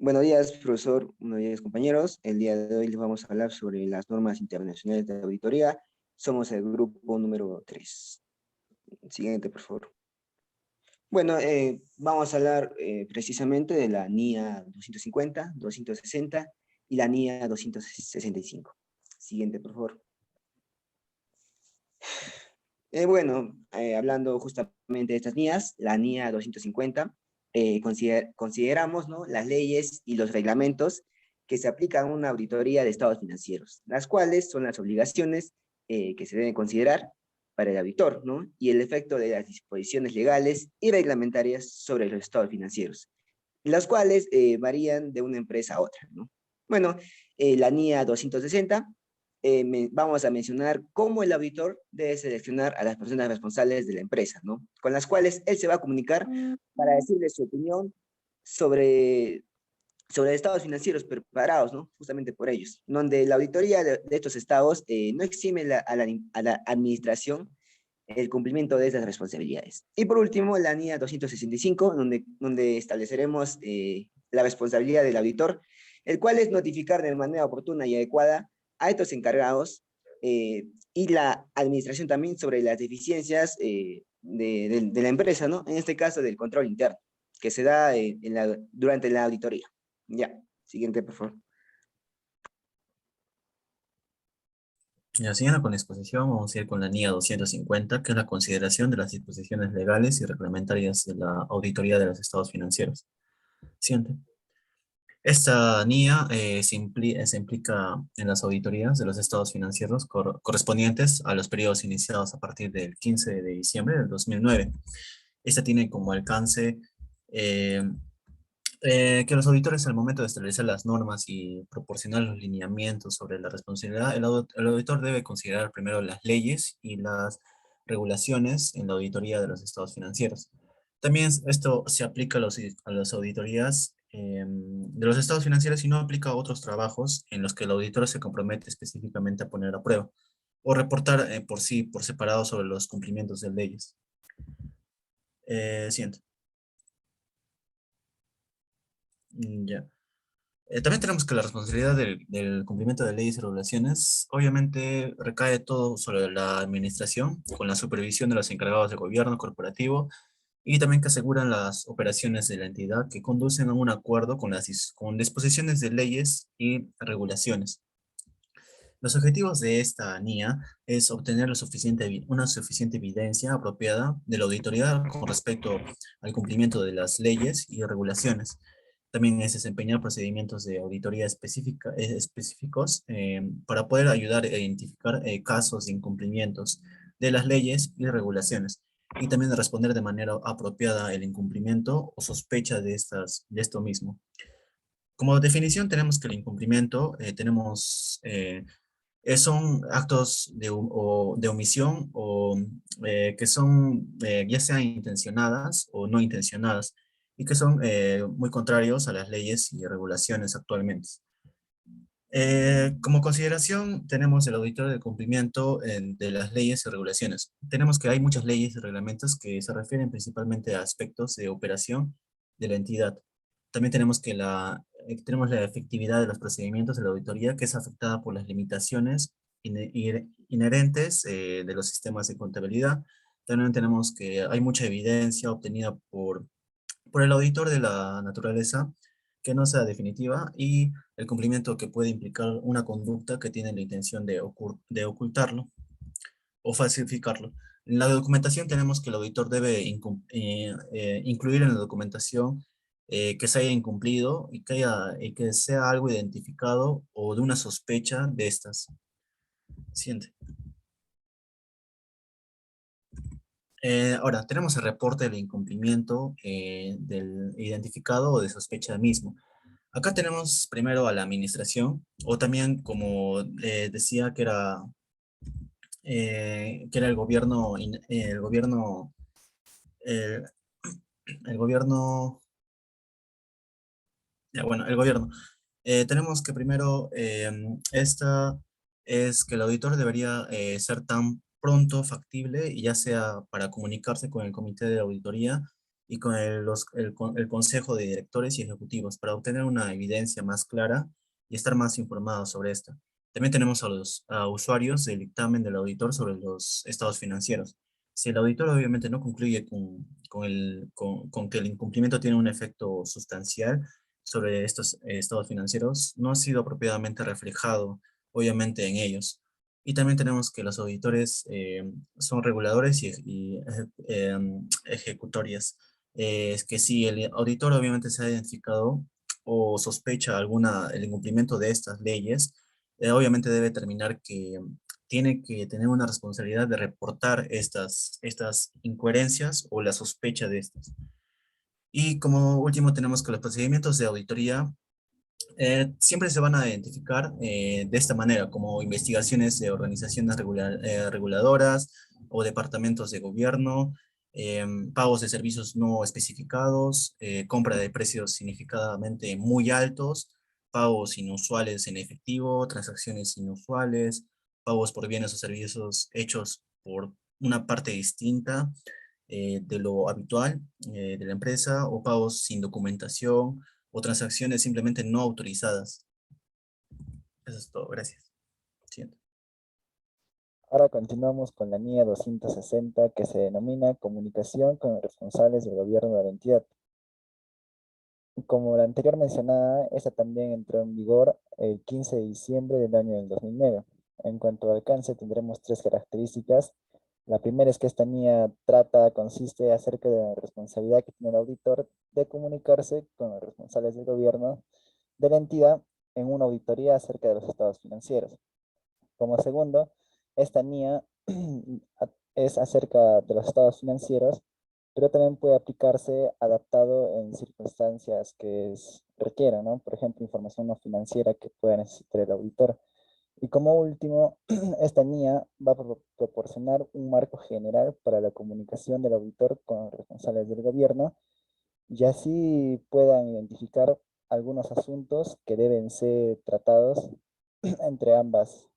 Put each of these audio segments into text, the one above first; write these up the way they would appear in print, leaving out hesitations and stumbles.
Buenos días, profesor. Buenos días, compañeros. El día de hoy les vamos a hablar sobre las normas internacionales de auditoría. Somos el grupo número 3. Siguiente, por favor. Bueno, vamos a hablar precisamente de la NIA 250, 260 y la NIA 265. Siguiente, por favor. Hablando justamente de estas NIAs, la NIA 250, consideramos, ¿no?, las leyes y los reglamentos que se aplican a una auditoría de estados financieros, las cuales son las obligaciones que se deben considerar para el auditor, ¿no?, y el efecto de las disposiciones legales y reglamentarias sobre los estados financieros, las cuales varían de una empresa a otra, ¿no? Bueno, la NIA 260, vamos a mencionar cómo el auditor debe seleccionar a las personas responsables de la empresa, ¿no?, con las cuales él se va a comunicar para decirles su opinión sobre, sobre estados financieros preparados, ¿no?, justamente por ellos, donde la auditoría de estos estados no exime a la administración el cumplimiento de esas responsabilidades. Y por último, la NIA 265, donde estableceremos la responsabilidad del auditor, el cual es notificar de manera oportuna y adecuada a estos encargados y la administración también sobre las deficiencias de la empresa, ¿no? En este caso del control interno, que se da durante la auditoría. Ya, siguiente, por favor. Ya, siguiendo con la exposición, vamos a ir con la NIA 250, que es la consideración de las disposiciones legales y reglamentarias de la auditoría de los estados financieros. Siguiente. Esta NIA se implica en las auditorías de los estados financieros correspondientes a los periodos iniciados a partir del 15 de diciembre del 2009. Esta tiene como alcance eh, que los auditores, al momento de establecer las normas y proporcionar los lineamientos sobre la responsabilidad, el auditor debe considerar primero las leyes y las regulaciones en la auditoría de los estados financieros. También esto se aplica a las auditorías de los estados financieros y no aplica a otros trabajos en los que el auditor se compromete específicamente a poner a prueba o reportar por separado sobre los cumplimientos de leyes. Siguiente. Ya. También tenemos que la responsabilidad del cumplimiento de leyes y regulaciones obviamente recae todo sobre la administración, con la supervisión de los encargados de gobierno corporativo y también que aseguran las operaciones de la entidad que conducen a un acuerdo con con disposiciones de leyes y regulaciones. Los objetivos de esta NIA es obtener una suficiente evidencia apropiada de la auditoría con respecto al cumplimiento de las leyes y regulaciones. También es desempeñar procedimientos de auditoría específicos para poder ayudar a identificar casos de incumplimientos de las leyes y regulaciones, y también responder de manera apropiada el incumplimiento o sospecha de esto mismo. Como definición tenemos que el incumplimiento, son actos de omisión que son ya sean intencionadas o no intencionadas y que son muy contrarios a las leyes y regulaciones actualmente. Como consideración, tenemos el auditor de cumplimiento de las leyes y regulaciones. Tenemos que hay muchas leyes y reglamentos que se refieren principalmente a aspectos de operación de la entidad. También tenemos la efectividad de los procedimientos de la auditoría, que es afectada por las limitaciones inherentes de los sistemas de contabilidad. También tenemos que hay mucha evidencia obtenida por el auditor de la naturaleza que no sea definitiva y el cumplimiento que puede implicar una conducta que tiene la intención de ocultarlo o falsificarlo. En la documentación tenemos que el auditor debe incluir en la documentación que se haya incumplido y que sea algo identificado o de una sospecha de estas. Siguiente. Ahora, tenemos el reporte de incumplimiento del identificado o de sospecha mismo. Acá tenemos primero a la administración, o también, como decía, que era eh, el gobierno, bueno, el gobierno. Tenemos que primero, esta es que el auditor debería ser tan pronto factible, y ya sea para comunicarse con el comité de auditoría, y con el Consejo de Directores y Ejecutivos para obtener una evidencia más clara y estar más informados sobre esto. También tenemos a usuarios del dictamen del auditor sobre los estados financieros. Si el auditor obviamente no concluye con que el incumplimiento tiene un efecto sustancial sobre estos estados financieros, no ha sido apropiadamente reflejado obviamente en ellos. Y también tenemos que los auditores son reguladores y ejecutorias. Es que si el auditor obviamente se ha identificado o sospecha el incumplimiento de estas leyes, obviamente debe determinar que tiene que tener una responsabilidad de reportar estas incoherencias o la sospecha de estas. Y como último tenemos que los procedimientos de auditoría siempre se van a identificar de esta manera, como investigaciones de organizaciones reguladoras o departamentos de gobierno, pagos de servicios no especificados, compra de precios significativamente muy altos, pagos inusuales en efectivo, transacciones inusuales, pagos por bienes o servicios hechos por una parte distinta de lo habitual de la empresa, o pagos sin documentación, o transacciones simplemente no autorizadas. Eso es todo, gracias. Siguiente. Ahora continuamos con la NIA 260, que se denomina Comunicación con los responsables del gobierno de la entidad. Como la anterior mencionada, esta también entró en vigor el 15 de diciembre del año del 2009. En cuanto al alcance, tendremos tres características. La primera es que esta NIA consiste acerca de la responsabilidad que tiene el auditor de comunicarse con los responsables del gobierno de la entidad en una auditoría acerca de los estados financieros. Como segundo, esta NIA es acerca de los estados financieros, pero también puede aplicarse adaptado en circunstancias que requieran, ¿no? Por ejemplo, información no financiera que pueda necesitar el auditor. Y como último, esta NIA va a proporcionar un marco general para la comunicación del auditor con los responsables del gobierno y así puedan identificar algunos asuntos que deben ser tratados entre ambas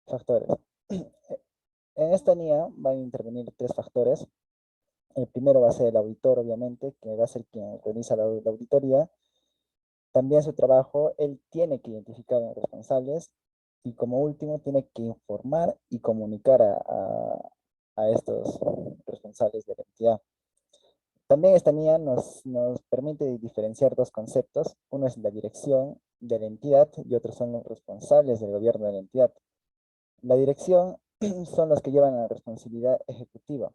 factores. En esta NIA van a intervenir tres factores. El primero va a ser el auditor, obviamente, que va a ser quien realiza la auditoría. También su trabajo, él tiene que identificar a los responsables y como último tiene que informar y comunicar a estos responsables de la entidad. También esta NIA nos permite diferenciar dos conceptos. Uno es la dirección de la entidad y otros son los responsables del gobierno de la entidad. La dirección son los que llevan la responsabilidad ejecutiva,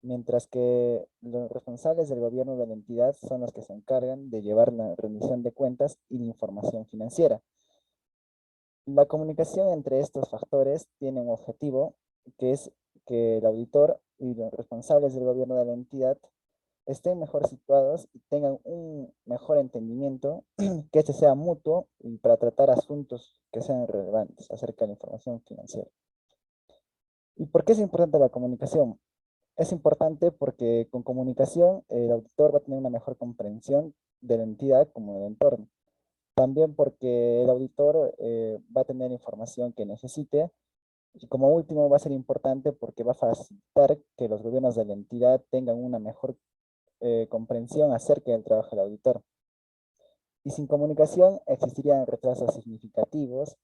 mientras que los responsables del gobierno de la entidad son los que se encargan de llevar la rendición de cuentas y la información financiera. La comunicación entre estos factores tiene un objetivo, que es que el auditor y los responsables del gobierno de la entidad estén mejor situados y tengan un mejor entendimiento, que este sea mutuo y para tratar asuntos que sean relevantes acerca de la información financiera. ¿Y por qué es importante la comunicación? Es importante porque con comunicación el auditor va a tener una mejor comprensión de la entidad como del entorno. También porque el auditor va a tener información que necesite. Y como último va a ser importante porque va a facilitar que los gobiernos de la entidad tengan una mejor comprensión acerca del trabajo del auditor. Y sin comunicación existirían retrasos significativos,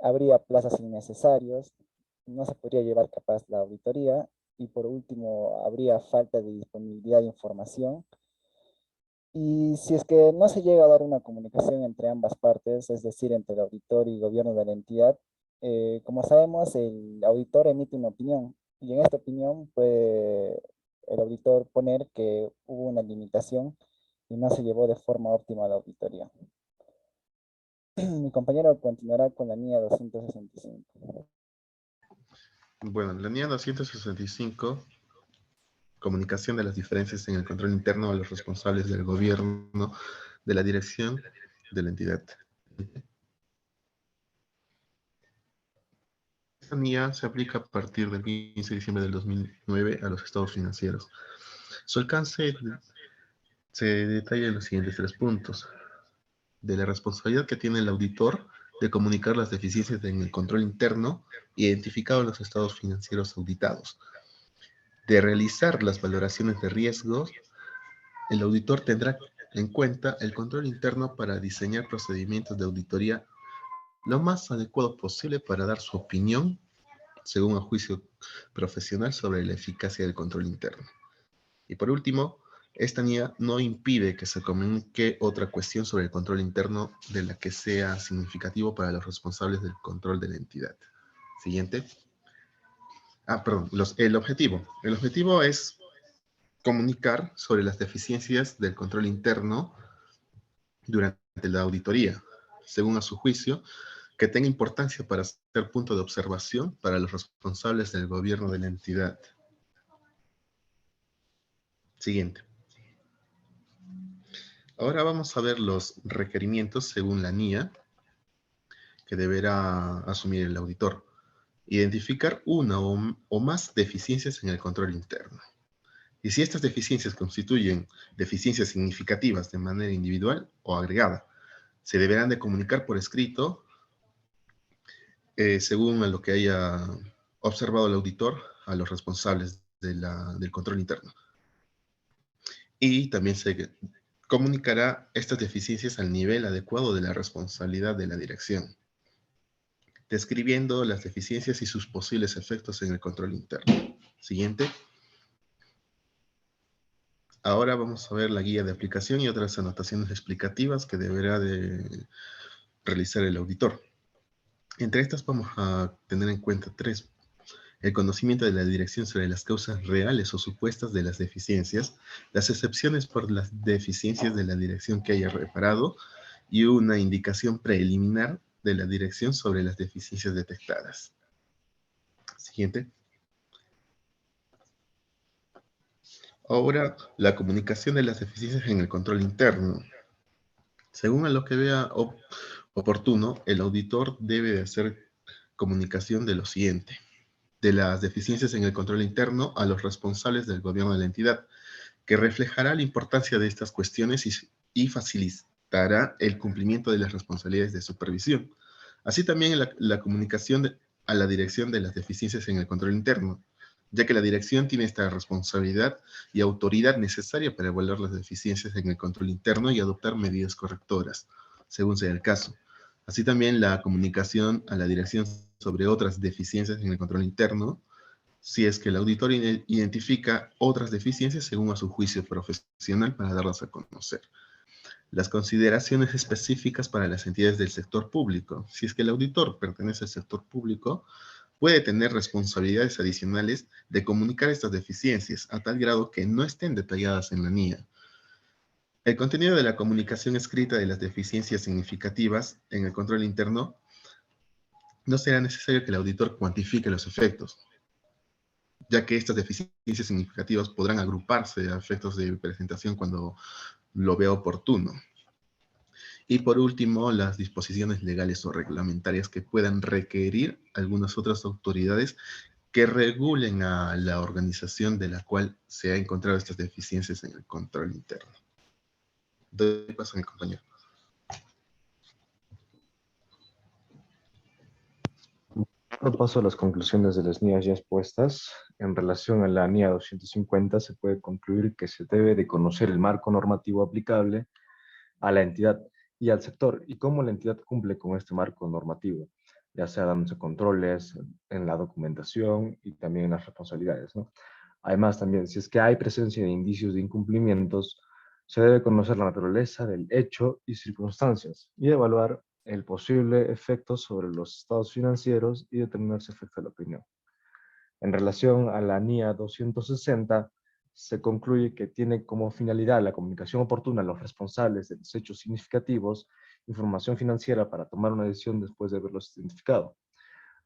habría plazos innecesarios, no se podría llevar capaz la auditoría y por último habría falta de disponibilidad de información. Y si es que no se llega a dar una comunicación entre ambas partes, es decir, entre el auditor y el gobierno de la entidad, como sabemos, el auditor emite una opinión y en esta opinión puede el auditor poner que hubo una limitación y no se llevó de forma óptima la auditoría. Mi compañero continuará con la NIA 265. Bueno, la NIA 265, comunicación de las diferencias en el control interno a los responsables del gobierno de la dirección de la entidad. Esta NIA se aplica a partir del 15 de diciembre del 2009 a los estados financieros. Su alcance se detalla en los siguientes tres puntos. De la responsabilidad que tiene el auditor de comunicar las deficiencias en el control interno, identificado en los estados financieros auditados. de realizar las valoraciones de riesgos, el auditor tendrá en cuenta el control interno para diseñar procedimientos de auditoría lo más adecuado posible para dar su opinión, según el juicio profesional, sobre la eficacia del control interno. Y por último, esta NIA no impide que se comunique otra cuestión sobre el control interno de la que sea significativo para los responsables del control de la entidad. Siguiente. Perdón, el objetivo. El objetivo es comunicar sobre las deficiencias del control interno durante la auditoría, según a su juicio, que tenga importancia para ser punto de observación para los responsables del gobierno de la entidad. Siguiente. Ahora vamos a ver los requerimientos según la NIA que deberá asumir el auditor. Identificar una o más deficiencias en el control interno. Y si estas deficiencias constituyen deficiencias significativas de manera individual o agregada, se deberán de comunicar por escrito según a lo que haya observado el auditor a los responsables del control interno. Y también se comunicará estas deficiencias al nivel adecuado de la responsabilidad de la dirección, describiendo las deficiencias y sus posibles efectos en el control interno. Siguiente. Ahora vamos a ver la guía de aplicación y otras anotaciones explicativas que deberá de realizar el auditor. Entre estas vamos a tener en cuenta tres. El conocimiento de la dirección sobre las causas reales o supuestas de las deficiencias, las excepciones por las deficiencias de la dirección que haya reparado y una indicación preliminar de la dirección sobre las deficiencias detectadas. Siguiente. Ahora, la comunicación de las deficiencias en el control interno. Según a lo que vea oportuno, el auditor debe de hacer comunicación de lo siguiente: de las deficiencias en el control interno a los responsables del gobierno de la entidad, que reflejará la importancia de estas cuestiones y facilitará el cumplimiento de las responsabilidades de supervisión. Así también la comunicación a la dirección de las deficiencias en el control interno, ya que la dirección tiene esta responsabilidad y autoridad necesaria para evaluar las deficiencias en el control interno y adoptar medidas correctoras, según sea el caso. Así también la comunicación a la dirección sobre otras deficiencias en el control interno, si es que el auditor identifica otras deficiencias según a su juicio profesional para darlas a conocer. Las consideraciones específicas para las entidades del sector público. Si es que el auditor pertenece al sector público, puede tener responsabilidades adicionales de comunicar estas deficiencias a tal grado que no estén detalladas en la NIA. El contenido de la comunicación escrita de las deficiencias significativas en el control interno no será necesario que el auditor cuantifique los efectos, ya que estas deficiencias significativas podrán agruparse a efectos de presentación cuando lo vea oportuno. Y por último, las disposiciones legales o reglamentarias que puedan requerir algunas otras autoridades que regulen a la organización de la cual se ha encontrado estas deficiencias en el control interno. Doy paso a mi compañero. Dando paso a las conclusiones de las NIAs ya expuestas, en relación a la NIA 250 se puede concluir que se debe de conocer el marco normativo aplicable a la entidad y al sector y cómo la entidad cumple con este marco normativo, ya sea dándose controles en la documentación y también en las responsabilidades, ¿no? Además, también, si es que hay presencia de indicios de incumplimientos, se debe conocer la naturaleza del hecho y circunstancias y evaluar el posible efecto sobre los estados financieros y determinar si afecta la opinión. En relación a la NIA 260, se concluye que tiene como finalidad la comunicación oportuna a los responsables de los hechos significativos, información financiera para tomar una decisión después de haberlos identificado.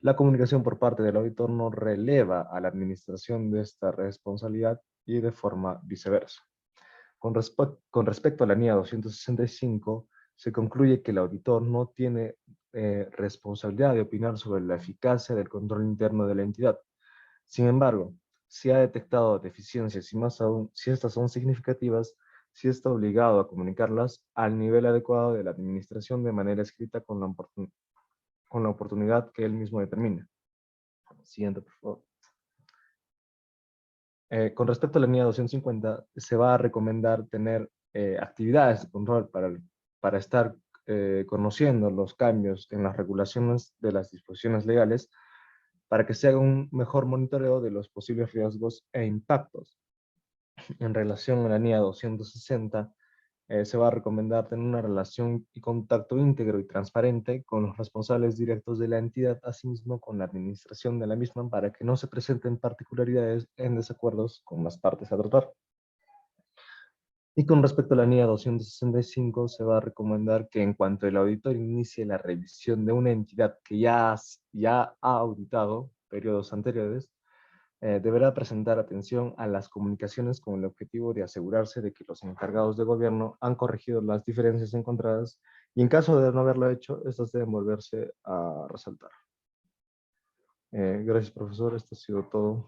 La comunicación por parte del auditor no releva a la administración de esta responsabilidad y de forma viceversa. Con respecto a la NIA 265, se concluye que el auditor no tiene responsabilidad de opinar sobre la eficacia del control interno de la entidad. Sin embargo, si ha detectado deficiencias y más aún, si estas son significativas, sí está obligado a comunicarlas al nivel adecuado de la administración de manera escrita con la oportunidad que él mismo determine. Siguiente, por favor. Con respecto a la NIA 250, se va a recomendar tener actividades de control para estar conociendo los cambios en las regulaciones de las disposiciones legales para que se haga un mejor monitoreo de los posibles riesgos e impactos. En relación a la NIA 260, se va a recomendar tener una relación y contacto íntegro y transparente con los responsables directos de la entidad, asimismo con la administración de la misma, para que no se presenten particularidades en desacuerdos con las partes a tratar. Y con respecto a la NIA 265, se va a recomendar que en cuanto el auditor inicie la revisión de una entidad que ya ha auditado periodos anteriores, deberá presentar atención a las comunicaciones con el objetivo de asegurarse de que los encargados de gobierno han corregido las diferencias encontradas y en caso de no haberlo hecho, estas deben volverse a resaltar. Gracias, profesor. Esto ha sido todo.